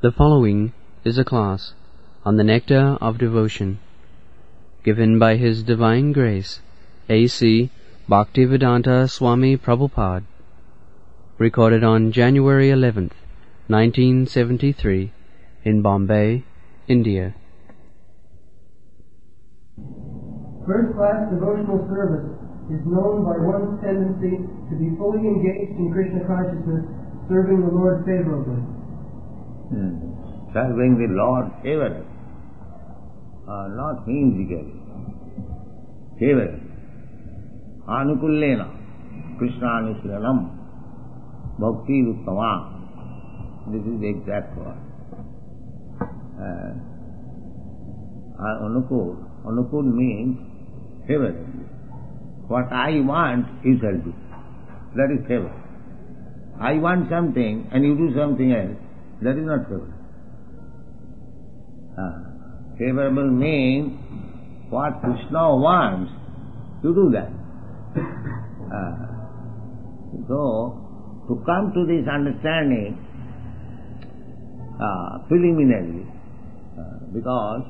The following is a class on the Nectar of Devotion, given by His Divine Grace, A.C. Bhaktivedanta Swami Prabhupada, recorded on January 11th, 1973, in Bombay, India. First-class devotional service is known by one's tendency to be fully engaged in Krishna consciousness, serving the Lord favorably. Serving the Lord favorably, not whimsically. Favorably. Anukullena, Krishna Anushranam, Bhakti Uttama. This is the exact word. Anukul means favorably. What I want, you shall do. That is favor. I want something and you do something else. That is not favorable. Favorable means what Krishna wants, you do that. So, to come to this understanding preliminarily, because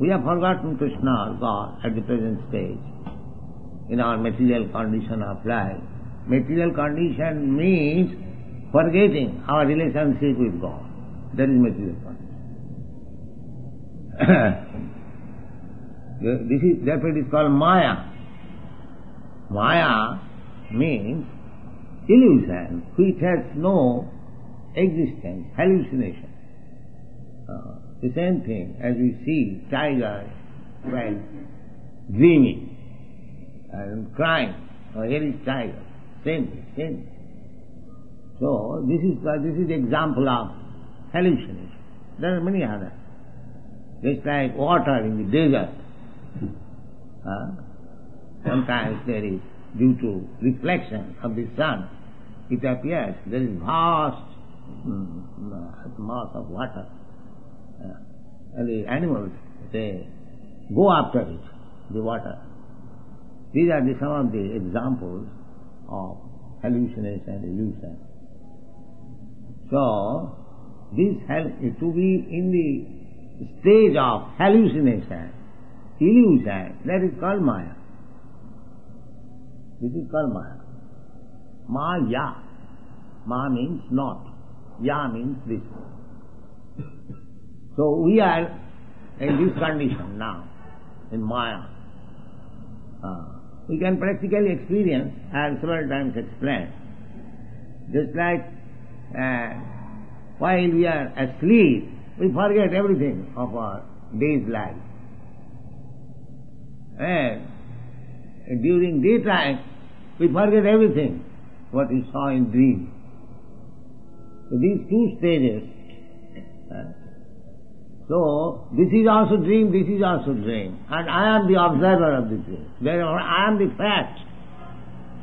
we have forgotten Krishna, God, at the present stage, in our material condition of life. Material condition means forgetting our relationship with God. That is material condition. Therefore it is called Maya. Maya means illusion which has no existence, hallucination. The same thing as we see tigers while dreaming and crying. Oh, here is tiger. Same thing. So this is the example of hallucination. There are many others. Just like water in the desert. Sometimes there is, due to reflection of the sun, it appears there is vast mass of water. And the animals, they go after it, the water. These are some of the examples of hallucination, illusion. So, to be in the stage of hallucination, illusion, that is called Maya. This is called Maya. Maya. Ma means not. Ya means this. So we are in this condition now, in Maya. We can practically experience, I have several times explained, just like while we are asleep, we forget everything of our day's life. And during daytime, we forget everything what we saw in dream. So these two stages. So this is also dream, this is also dream. And I am the observer of the dream. Therefore I am the fact.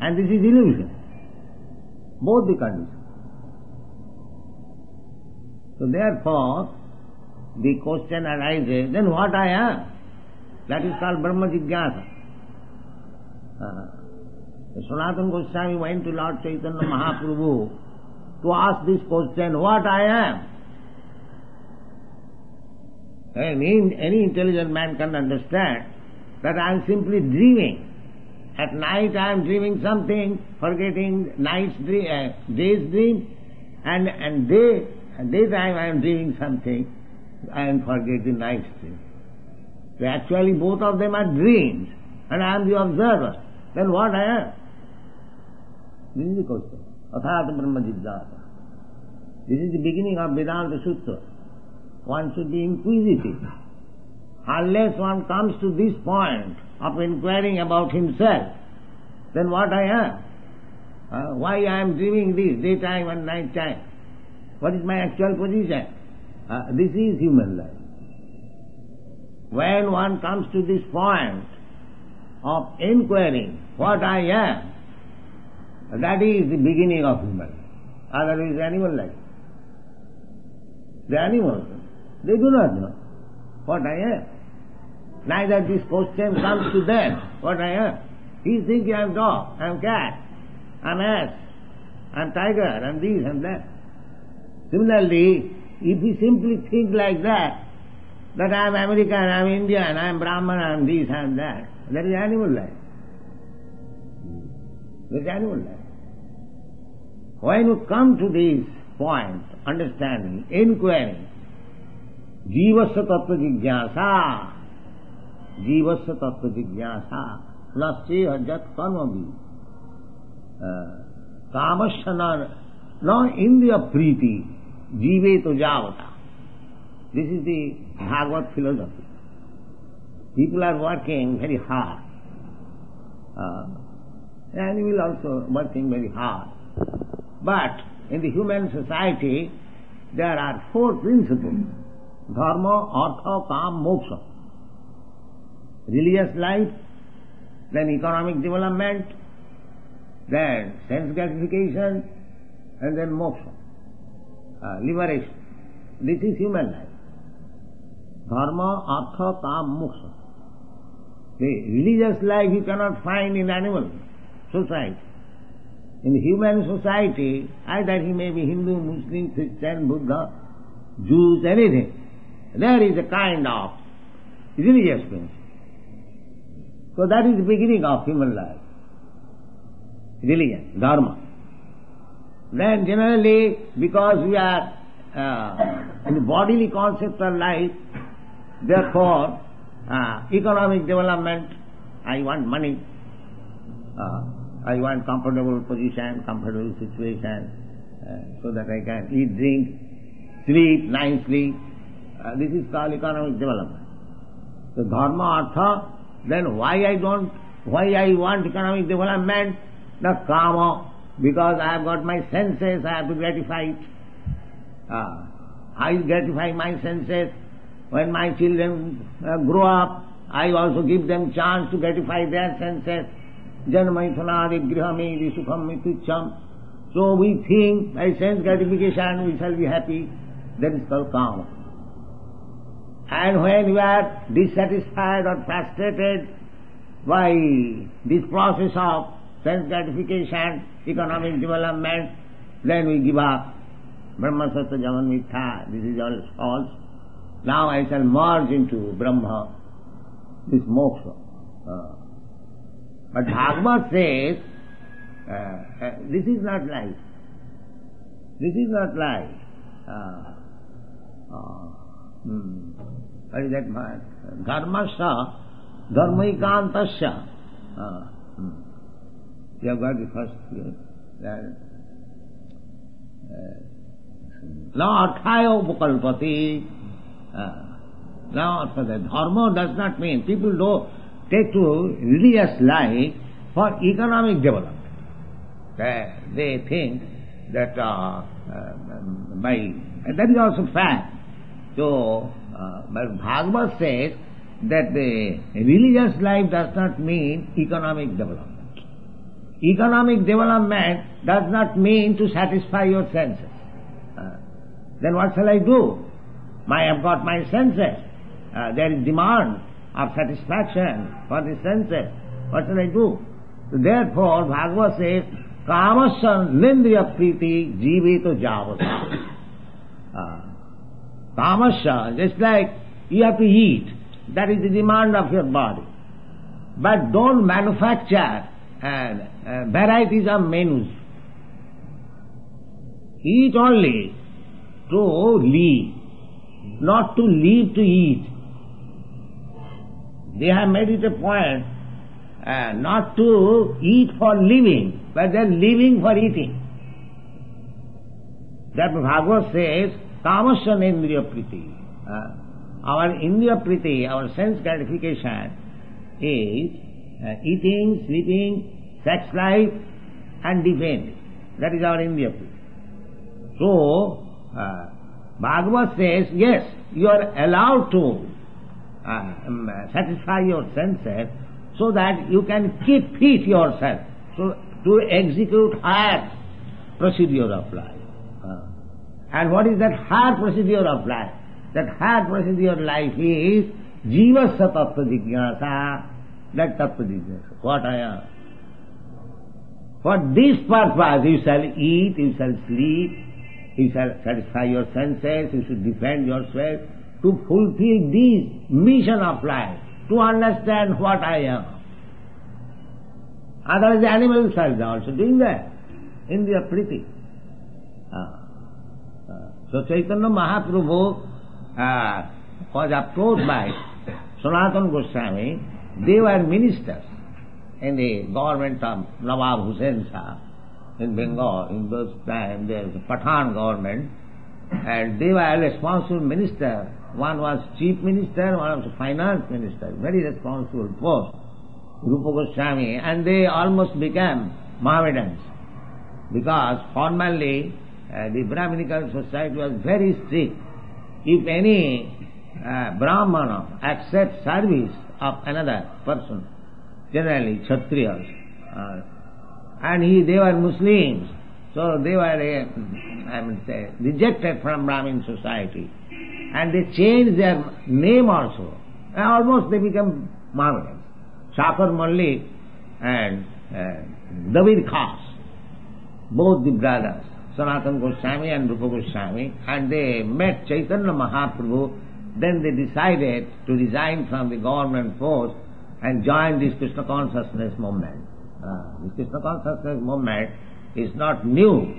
And this is illusion. Both the conditions. So therefore, the question arises, then what I am? That is called Brahma Jigyasa. Sanatana Goswami went to Lord Chaitanya Mahaprabhu to ask this question, what I am? And any intelligent man can understand that I am simply dreaming. At night I am dreaming something, forgetting day's dream, and daytime I am dreaming something, and forgetting night's dream. So actually both of them are dreams, and I am the observer. Then what I am? This is the question. Athata Brahma Jigyasa. This is the beginning of Vedanta Sutra. One should be inquisitive. Unless one comes to this point of inquiring about himself, then what I am? Why I am dreaming this, daytime and night time? What is my actual position? This is human life. When one comes to this point of inquiring what I am, that is the beginning of human life. Otherwise animal life. The animals, they do not know what I am. Neither this question comes to them, what I am. He is thinking I am dog, I am cat, I am ass, I am tiger, I am this and that. Similarly, if we simply think like that I am American, I am Indian, I am Brahman, I am this, I am that is animal life. That is animal life. When you come to this point, understanding, inquiry, jivasya tattva jigyasa, jivasya tattva jigyasa, nasya hajat karmavi, kamasya na indriya priti, jive to javata. This is the Bhagavad philosophy. People are working very hard. Animal also working very hard. But in the human society, there are four principles: dharma, artha, kam, moksha. Religious life, then economic development, then sense gratification, and then moksha, liberation. This is human life. Dharma, artha, kam, moksha. The religious life you cannot find in animal society. In the human society, either he may be Hindu, Muslim, Christian, Buddha, Jews, anything, there is a kind of religious principle. So that is the beginning of human life. Religion, dharma. Then generally, because we are in the bodily conceptual life, therefore, economic development, I want money, I want comfortable position, comfortable situation, so that I can eat, drink, sleep nicely. This is called economic development. So dharma, artha, then why I want economic development? The kama, because I have got my senses, I have to gratify it. I gratify my senses. When my children grow up, I also give them chance to gratify their senses. Janmaithunadi grihami sukham mitucham. So we think by sense gratification we shall be happy. That is called kama. And when we are dissatisfied or frustrated by this process of sense gratification, economic development, then we give up. Brahma Sattva Jaman Mithya, this is all false. Now I shall merge into Brahma, this moksha. But Bhagavad says, this is not life. This is not life. What is that word? Dharmasya, dharmaikantasya. You have got the first. Now arthayo upakalpati. Now the dharma does not mean people don't take to religious life for economic development. They think that that is also fact. So, but Bhagavad says that the religious life does not mean economic development. Economic development does not mean to satisfy your senses. Then what shall I do? I have got my senses. There is demand of satisfaction for the senses. What shall I do? So therefore, Bhagavad says, Kamasya nindriya priti jivito javata. Kamasya, just like you have to eat, that is the demand of your body. But don't manufacture varieties of menus. Eat only to live, not to live to eat. They have made it a point not to eat for living, but then living for eating. That Bhagavad says, Kamasya Indriya Priti. Our Indriya Priti, our sense gratification is eating, sleeping, sex life and defending. That is our Indriya Priti. So, Bhagavad says, yes, you are allowed to satisfy your senses so that you can keep fit yourself, so to execute higher procedure of life. And what is that higher procedure of life? That higher procedure of life is jivasya tattva jignasa, that tattva jignasa, what I am. For this purpose you shall eat, you shall sleep, you shall satisfy your senses, you should defend yourself, to fulfill this mission of life, to understand what I am. Otherwise the animals are also doing that. Indriya Priti. So Chaitanya Mahaprabhu was approached by Sanatana Goswami. They were ministers in the government of Nawab Hussain Shah in Bengal. In those times there was a Pathan government, and they were responsible minister. One was chief minister, one was finance minister, very responsible post, Rupa Goswami, and they almost became Mohammedans, because formerly the Brahminical society was very strict. If any Brahmana accepts service of another person, generally Kshatriyas, and they were Muslims, so they were rejected from Brahmin society, and they changed their name also, and almost they become Mohammedans. Shakar Malik and David Khas, both the brothers, Sanatana Goswami and Rupa Goswami, and they met Chaitanya Mahaprabhu. Then they decided to resign from the government post and join this Krishna consciousness movement. This Krishna consciousness movement is not new.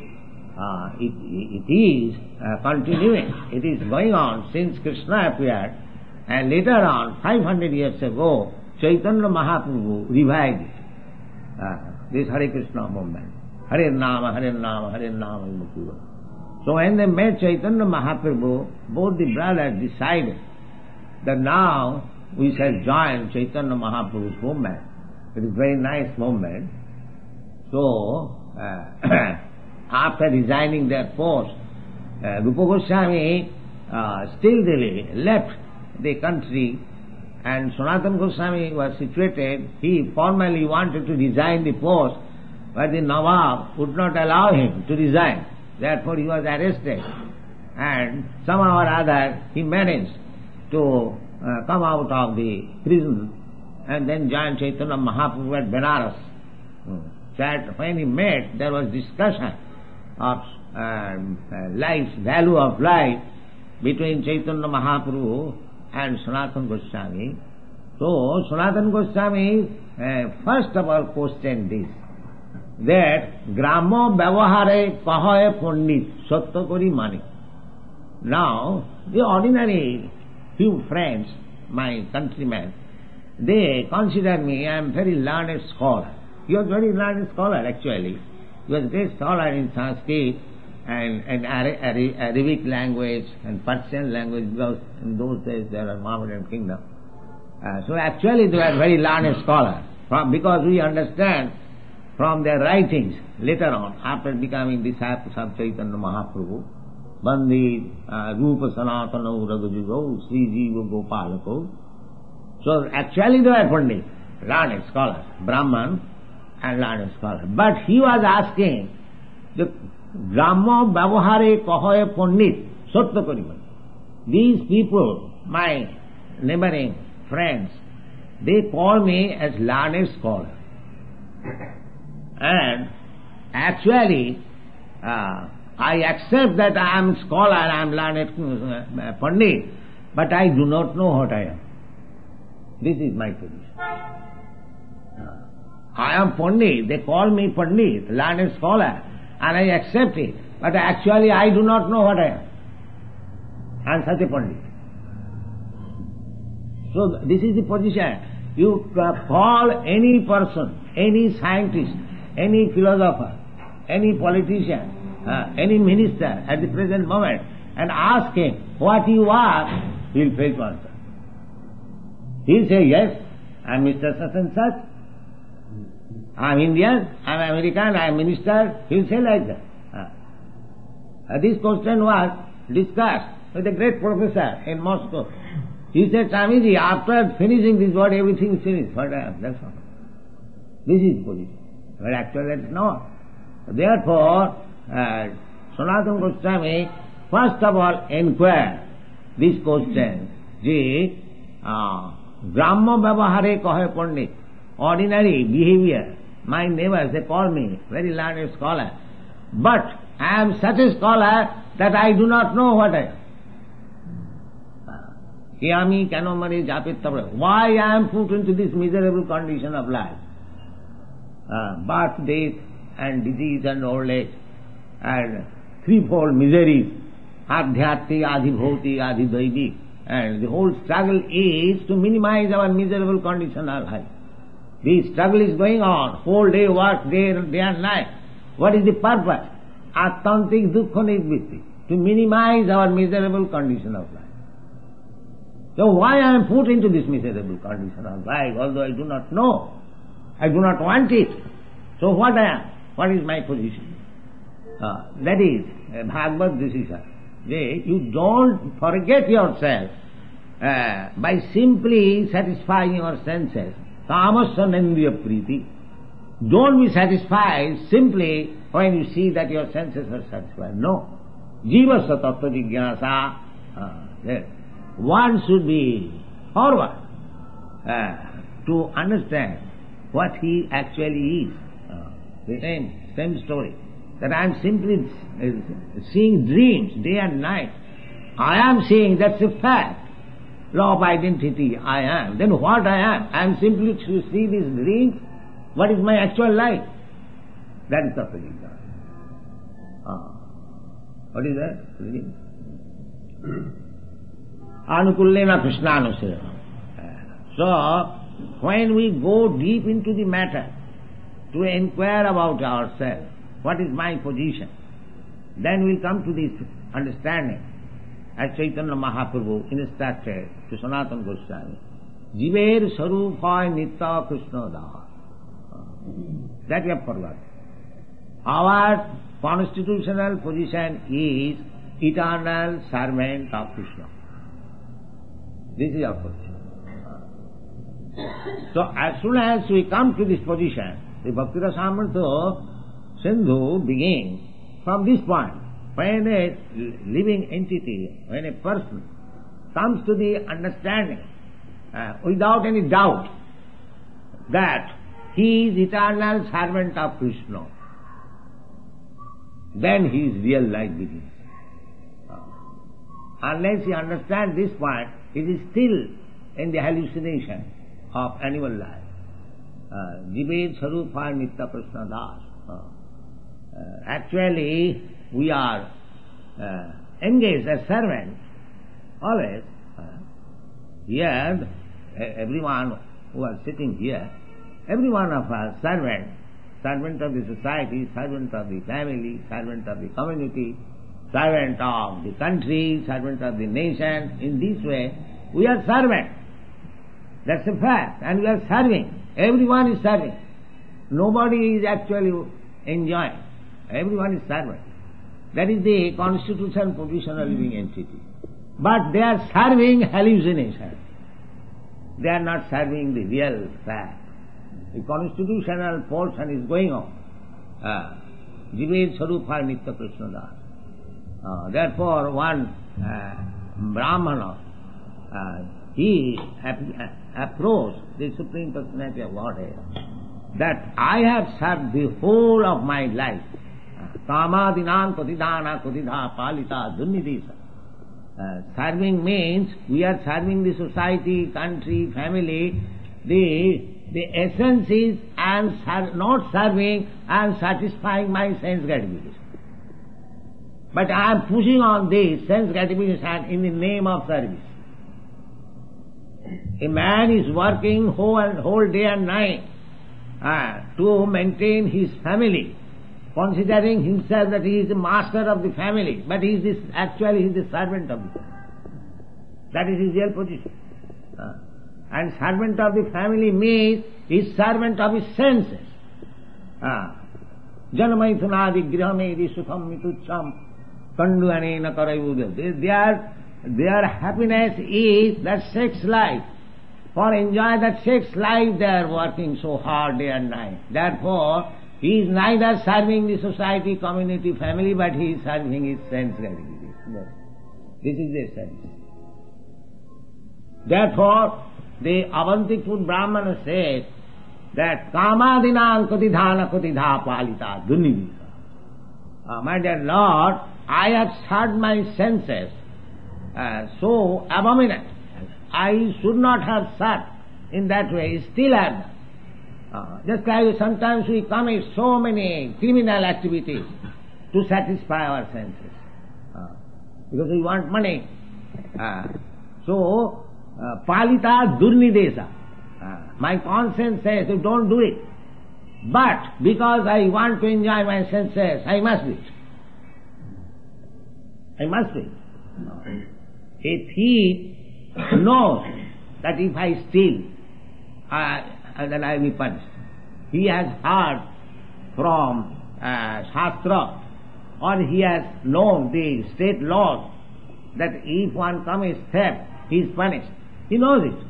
It is continuing. It is going on since Krishna appeared, and later on, 500 years ago, Chaitanya Mahaprabhu revived it. This Hare Krishna movement. Hare Nama, Hare Nama, Hare Nama. So when they met Chaitanya Mahaprabhu, both the brothers decided that now we shall join Chaitanya Mahaprabhu's movement. It is a very nice movement. So, after resigning their post, Rupa Goswami still they left the country, and Sanatana Goswami was situated. He formally wanted to resign the post, but the Nawab would not allow him to resign. Therefore he was arrested, and somehow or other he managed to come out of the prison and then join Chaitanya Mahaprabhu at Benares. That when he met, there was discussion of life, value of life between Chaitanya Mahaprabhu and Sanatana Goswami. So Sanatana Goswami first of all questioned this, that Gramo Vyavahare Kahaye Pandit Satya Kori Mani. Now, the ordinary few friends, my countrymen, they consider me, I am very learned scholar. He was very learned scholar actually. He was a great scholar in Sanskrit and Arabic language and Persian language, because in those days there was Mohammedan kingdom. So actually they were very learned scholar, because we understand from their writings later on, after becoming disciples of Chaitanya Mahaprabhu, Bandi, Rupa Sanatana Raghujugo, Sri Jiva Gopalako. So actually they were Pandit, learned scholars, Brahman and learned scholar. But he was asking, the Gramo Vyavahare Kahaye Pandit Satya Kori Mani. These people, my neighboring friends, they call me as learned scholar. And actually, I accept that I am scholar, I am learned Pandit, but I do not know what I am. This is my position. I am Pandit, they call me Pandit, learned scholar, and I accept it, but actually I do not know what I am. I am such a Pandit. So this is the position. You call any person, any scientist, any philosopher, any politician, any minister at the present moment, and ask him what you are, he will fail to answer. He will say, yes, I am Mr. Such and such, I am Indian, I am American, I am minister. He will say like that. This question was discussed with a great professor in Moscow. He said, Swamiji, after finishing this word, everything is finished. What I am, that's all. This is position. But actually that is not. Therefore, Sanatana Goswami first of all inquired this question, Brahma Vyavahare Kahaye Pandit, ordinary behavior. My neighbors, they call me very learned scholar. But I am such a scholar that I do not know what I am. Why I am put into this miserable condition of life? Birth, death, and disease and old age, and threefold miseries, adhyati, adhibhoti, adhidaivi. And the whole struggle is to minimize our miserable condition of life. The struggle is going on, whole day work, day and night. What is the purpose? Attantik dukkha nivritti, to minimize our miserable condition of life. So why I am put into this miserable condition of life, although I do not know, I do not want it. So what I am? What is my position? That is Bhagavad decision. You don't forget yourself by simply satisfying your senses. Tamasya nendriya priti. Don't be satisfied simply when you see that your senses are satisfied. No. Jivasya tattva jigyasa. One should be forward to understand what he actually is. The same story. That I am simply seeing dreams day and night. I am seeing, that's a fact. Law of identity, I am. Then what I am? I am simply to see these dreams. What is my actual life? That is Tattva Jignasa. What is that? Anukullena Krishnanusena. So, when we go deep into the matter to inquire about ourselves, what is my position? Then we'll come to this understanding, as Chaitanya Mahaprabhu instructed to Sanatana Goswami. Jiver Sarupaya Nitya Krishna Daha. That we have forgotten. Our constitutional position is eternal servant of Krishna. This is our position. So as soon as we come to this position, the Bhakti Rasamrita Sindhu begins from this point. When a living entity, when a person comes to the understanding without any doubt that he is eternal servant of Krishna, then his real life begins. Unless he understands this point, he is still in the hallucination of animal life. Jived Sarupa Nitya Krishna Das. Actually, we are engaged as servants always. Here, everyone who are sitting here, every one of us servant of the society, servant of the family, servant of the community, servant of the country, servant of the nation. In this way, we are servants. That's a fact. And we are serving. Everyone is serving. Nobody is actually enjoying. Everyone is servant. That is the constitutional position of living entity. But they are serving hallucination. They are not serving the real fact. The constitutional portion is going on. Jived Sarupa Nitya Krishna Das. Therefore, one Brahmana, he approached the Supreme Personality of Godhead that I have served the whole of my life. Kamadinam kodidana kodidha palita dunnidisa. Serving means we are serving the society, country, family. The essence is I am not serving, I am satisfying my sense gratification. But I am pushing on this sense gratification in the name of service. A man is working whole day and night to maintain his family, considering himself that he is the master of the family, but actually he is the servant of the family. That is his real position. And servant of the family means he is servant of his senses. Janamaithunadi grihamedi sukham mitucham kandu anena karayuda. Their happiness is that sex life. For enjoy that sex life they are working so hard day and night. Therefore, he is neither serving the society, community, family, but he is serving his sense gratification. This is their sense. Therefore, the Avantikpur Brahmana says that Kamadinam kodidhana kodidha palita dunnidisa. My dear Lord, I have served my senses so abominant. I should not have served in that way, still I have done. Just like sometimes we commit so many criminal activities to satisfy our senses, because we want money. So, palita durnidesa. My conscience says, you don't do it. But because I want to enjoy my senses, I must do it. I must do it. A thief knows that if I steal, then I will be punished. He has heard from Shastra, or he has known the state laws, that if one commits theft, he is punished. He knows it.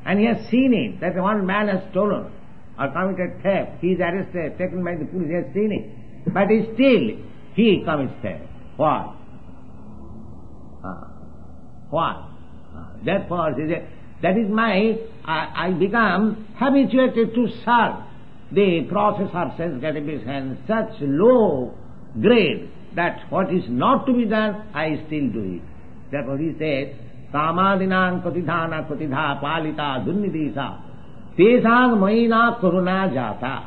And he has seen it, that one man has stolen or committed theft. He is arrested, taken by the police, he has seen it. But still, he commits theft. Why? Why? Therefore, that is my, I become habituated to serve the process of sense gratification such low grade that what is not to be done, I still do it. Therefore he says, Kamadinang katidhana katidha palita dunnidesa tesang maina karuna jata.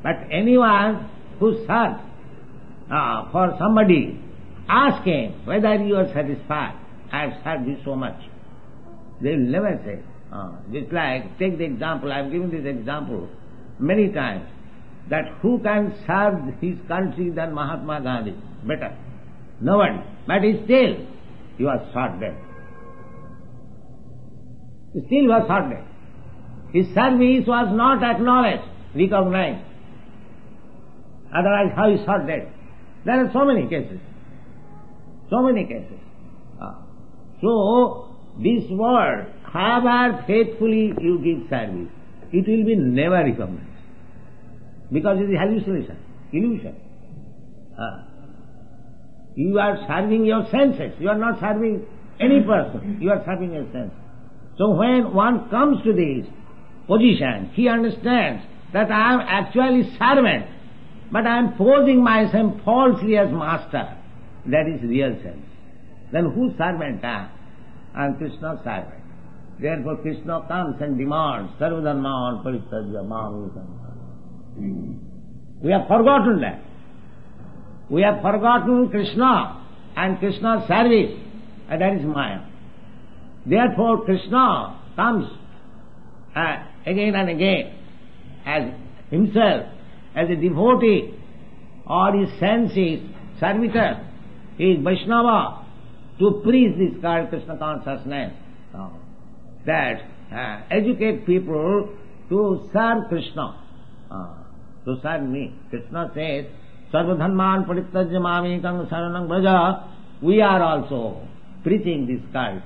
But anyone who serves for somebody, ask him whether you are satisfied. I have served you so much. They will never say. Just like, take the example, I have given this example many times, that who can serve his country than Mahatma Gandhi better? Nobody. But still, he was shot dead. Still was shot dead. His service was not acknowledged, recognized. Otherwise, how he shot dead? There are so many cases. So many cases. So, this world, however faithfully you give service, it will be never recognized. Because it is hallucination, illusion. You are serving your senses. You are not serving any person. You are serving your senses. So when one comes to this position, he understands that I am actually servant, but I am posing myself falsely as master. That is real sense. Then whose servant I am? I am Krishna's servant. Therefore Krishna comes and demands, Sarvadharman Parityajya Mamekam. We have forgotten that. We have forgotten Krishna and Krishna's service, and that is Maya. Therefore Krishna comes again and again as himself, as a devotee, or his senses, servitor, he is Vaishnava, to preach this called Krishna consciousness, that educate people to serve Krishna, to serve me. Krishna says, Sarvadharman Parityajya Mamekam Saranam Braja. We are also preaching this cult,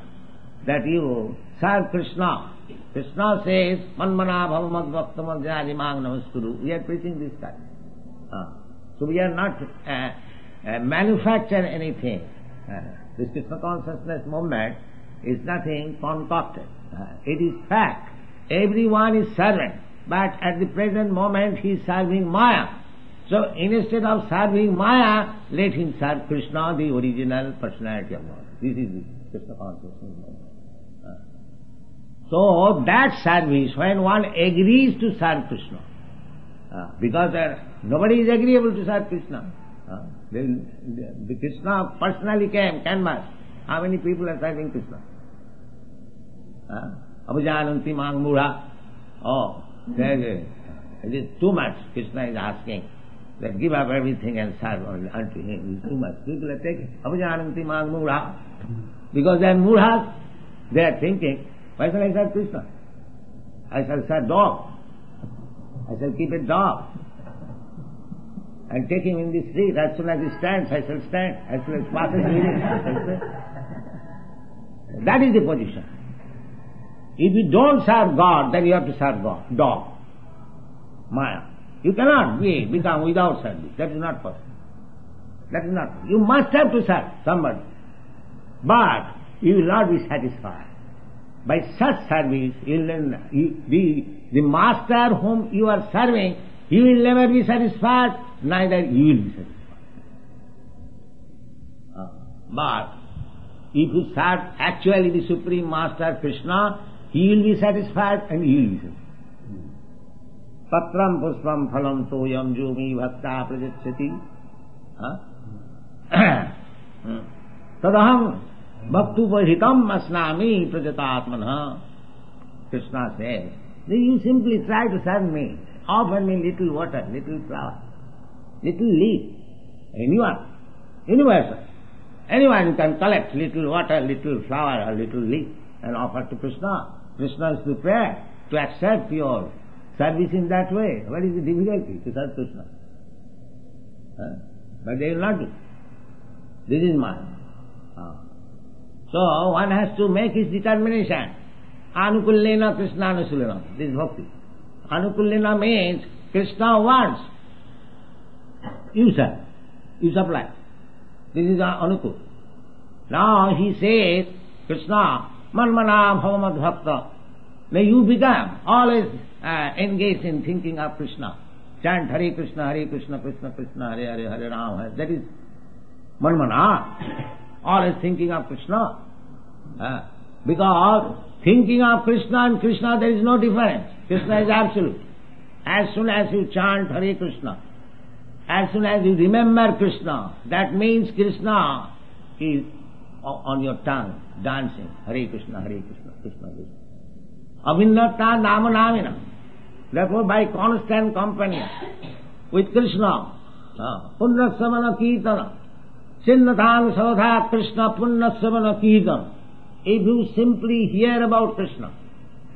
that you serve Krishna. Krishna says, Manmana Bhavamad Bhaktamad Jari Mang Namaskuru. We are preaching this cult. So we are not manufacturing anything. This Krishna consciousness movement is nothing concocted. It is fact. Everyone is servant, but at the present moment he is serving Maya. So instead of serving Maya, let him serve Krishna, the original personality of God. This is the Krishna consciousness movement. So that service, when one agrees to serve Krishna, because nobody is agreeable to serve Krishna. The Krishna personally came, canvas. How many people are serving Krishna? Abhijananti mang mudha. Oh, it is too much. Krishna is asking that give up everything and serve unto him. It is too much. People are taking Abhijananti mang mudha. Because they are mudhas, they are thinking, why shall I serve Krishna? I shall serve dog. I shall keep a dog and take him in the street. As soon as he stands, I shall stand. As soon as he passes, I shall stand. That is the position. If you don't serve God, then you have to serve God. Dog. Maya. You cannot become without service. That is not possible. That is not. You must have to serve somebody. But you will not be satisfied. By such service, the master whom you are serving, he will never be satisfied, neither you will be satisfied. But if you serve actually the Supreme Master Krishna, he will be satisfied and he will be satisfied. Patram puspam phalam toyam jumi bhakta prajachyati. Tadaham bhaktupahitam asnami prajatatmanha. Krishna says, you simply try to serve me. Offer me little water, little flower, little leaf. Anyone, universal. Anyone can collect little water, little flower or little leaf and offer to Krishna. Krishna is prepared to accept your service in that way. What is the difficulty to serve Krishna? But they will not do. This is mine. So one has to make his determination. Anukullena Krishna anusulena. This is bhakti. Anukullena means Krishna wants. You serve. You supply. This is anukul. Now he says, Krishna, manmana bhavamad bhakta. May you become always engaged in thinking of Krishna. Chant Hare Krishna, Krishna Krishna, Hare Hare, Hare Rama. That is manmana. Always thinking of Krishna. Because thinking of Krishna and Krishna, there is no difference. Krishna is absolute. As soon as you chant Hare Krishna, as soon as you remember Krishna, that means Krishna is on your tongue, dancing. Hare Krishna, Krishna Krishna. Avinnata nama namina. Therefore, by constant company with Krishna, punnasavana kirtana, sinnatang savadha Krishna punnasavana kirtana. If you simply hear about Krishna,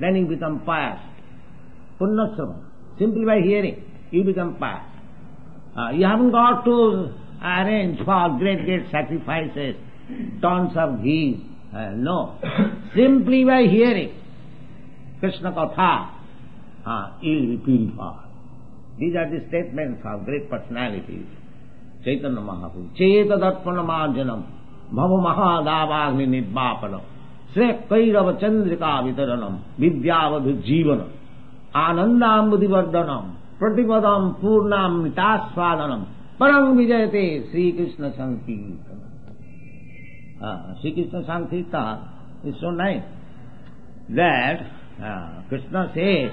then you become pious. Punnasavana. Simply by hearing, you become pious. You haven't got to arrange for great sacrifices, tons of ghee. No. Simply by hearing Krishna Katha, you will be purified. These are the statements of great personalities. Chaitanya Mahaprabhu. Chetadarpana marjanam, bhava mahadavagni nidvapanam, srekairava chandrika vitaranam, vidyavadhu jivanam, anandambudivardhanam, pratipadam purnam mitasvadanam, parang vijayate Sri Krishna Sankirtana. Sri Krishna Sankirtana is so nice that Krishna says,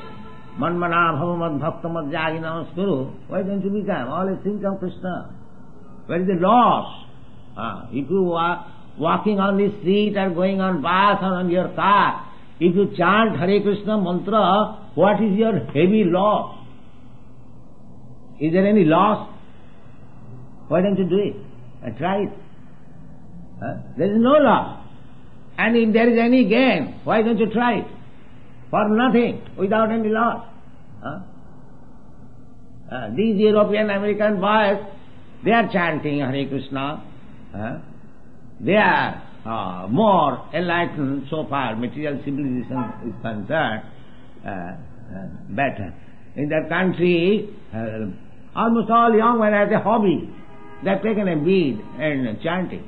manmana bhavamad bhaktamad jagi namaskuru. Why don't you become? Always think of Krishna. Where is the loss? If you are walking on the street or going on bus or on your car, if you chant Hare Krishna mantra, what is your heavy loss? Is there any loss? Why don't you do it? And try it. There is no loss. And if there is any gain, why don't you try it? For nothing, without any loss. These European American boys, they are chanting Hare Krishna. They are more enlightened so far, material civilization is concerned, better. In their country, almost all young men as a hobby, they have taken a bead and chanting.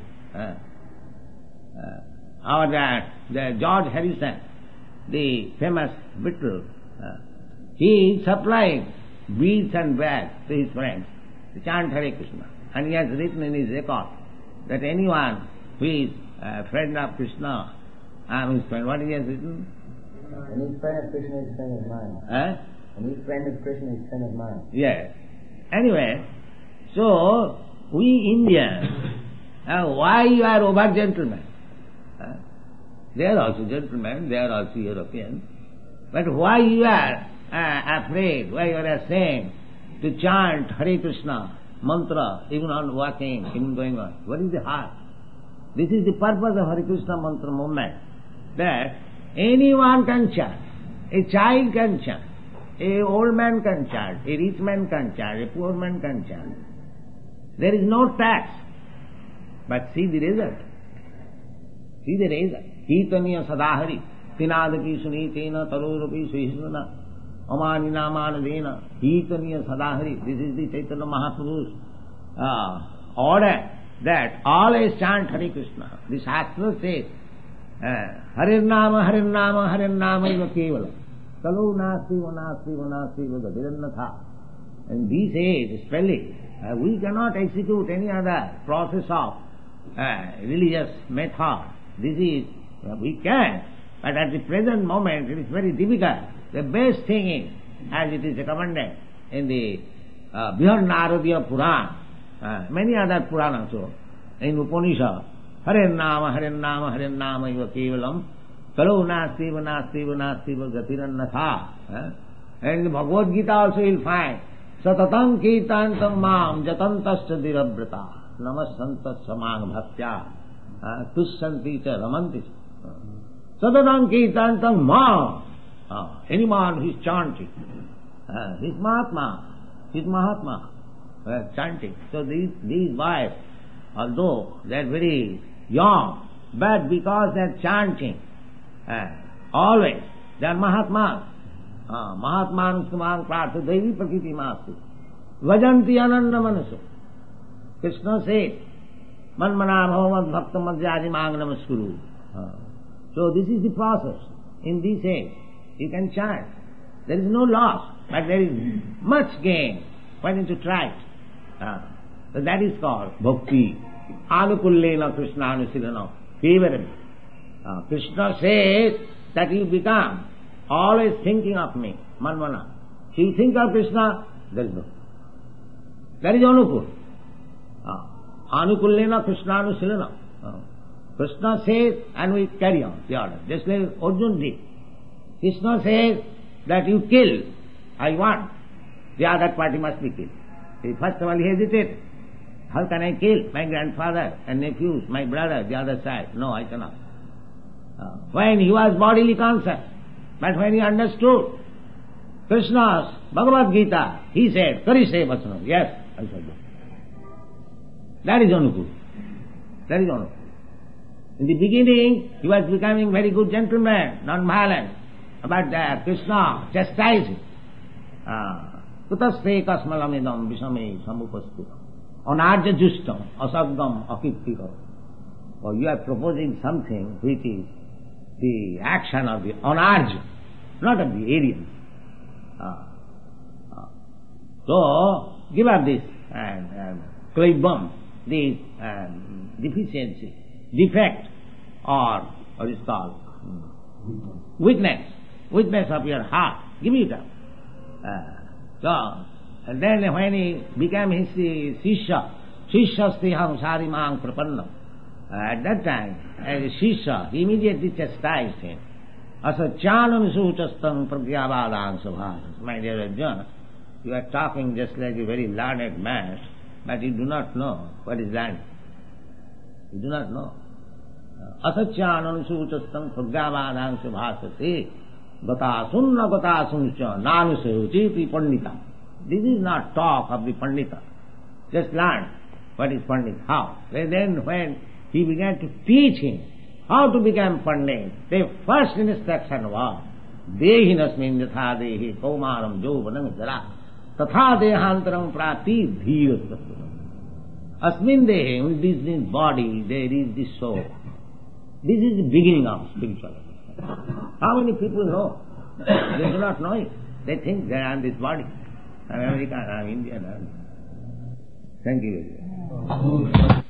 The George Harrison, the famous Beatle, he supplied beads and bags to his friends to chant Hare Krishna. And he has written in his record that anyone who is a friend of Krishna, I am his friend. What he has written? And his friend of Krishna is friend of mine. And his friend of Krishna is friend of mine. Yes. Anyway, so we Indians, why you are over gentlemen? They are also gentlemen, they are also Europeans. But why you are afraid, why you are ashamed to chant Hare Krishna mantra, even on walking, even going on? What is the harm? This is the purpose of Hare Krishna mantra movement, that anyone can chant. A child can chant. A old man can chant. A rich man can chant. A poor man can chant. There is no tax. But see the result. See the result. Kirtaniya sadahari, tinadapi sunitena tarorapi suhisnana, amanina manadena, kirtaniya sadahari. This is the Chaitanya Mahaprabhu's order that always chant Hare Krishna. The Shastra says, Harinama, Harinama, Harinama iva kevala. Kalu nasti vanasti vanasti vadavirannatha. And this is spelling. We cannot execute any other process of religious method. This is, we can, but at the present moment it is very difficult. The best thing is, as it is recommended in the Bihar Naradiya Purana, many other Puranas also, in Upanishad, Hare Nama, Hare Nama, Hare Nama, Iva Kevalam, Kalo Nasti, Nasti, Nasti, Gatiranatha. And in Bhagavad Gita also you will find, Satatam Kirtantam Mam, Jatantascha Dirabrata, Namasantas Samang Bhaktya, Tussanti Cha Ramanti. Satatam Kirtantam Mam, any man who is chanting, his Mahatma, chanting. So these boys, although they are very young, but because they are chanting, always, they are Mahatmas. Mahatman Sumang Pratha Devi Prakiti Mastu Vajanti Ananda Manasu. Krishna said, Manmana Bhavad Bhakta Madhyadi Mang Namaskuru. So this is the process. In this age, you can chant. There is no loss, but there is much gain. Why don't you try it? So that is called Bhakti. Anukullena Krishna Anusilana. Favorable. Krishna says that you become always thinking of me, Manmana. If you think of Krishna, there is no. That is Anukul. Anukullena Krishna Anusilana. Krishna says, and we carry on the order. Just like Arjuna did. Krishna says that you kill, I want. The other party must be killed. First of all he hesitated. How can I kill my grandfather and nephews, my brother, the other side? No, I cannot. When he was bodily conscious, but when he understood Krishna's Bhagavad Gita, he said, Karise Vachana. Yes, I shall do. That is Anukul. That is Anukul. In the beginning, he was becoming very good gentleman, non-violent. But Krishna chastised him. Kutaste kasmalamidam visame samupastitam. Anarja justam asagam akittikam. Or you are proposing something which is the action of the anarja, not of the Aryan. So, give up this klibam, this deficiency, defect, or what is called weakness of your heart. Give it up. And then when he became his Sishya, Sishya-stiham sarimang prapannam, at that time, as a Sishya, he immediately chastised him. Asachanam suchastam pragyavadam sabhas. My dear Arjuna, you are talking just like a very learned man, but you do not know what is learning. You do not know. Asachanam suchastam pragyavadam sabhasati. Gatasunna gatasuncha nanusayochiti panditam. This is not talk of the pandita. Just learn what is pandit, how. And then when he began to teach him how to become pandit, the first instruction was, Dehinasmin yatha dehi kaumaram jovanam jara tatha dehantaram prati dhira. Asmin dehi, in this body, there is the soul. This is the beginning of spirituality. How many people know? They do not know it. They think they are in this body. I am American, I am Indian. Thank you.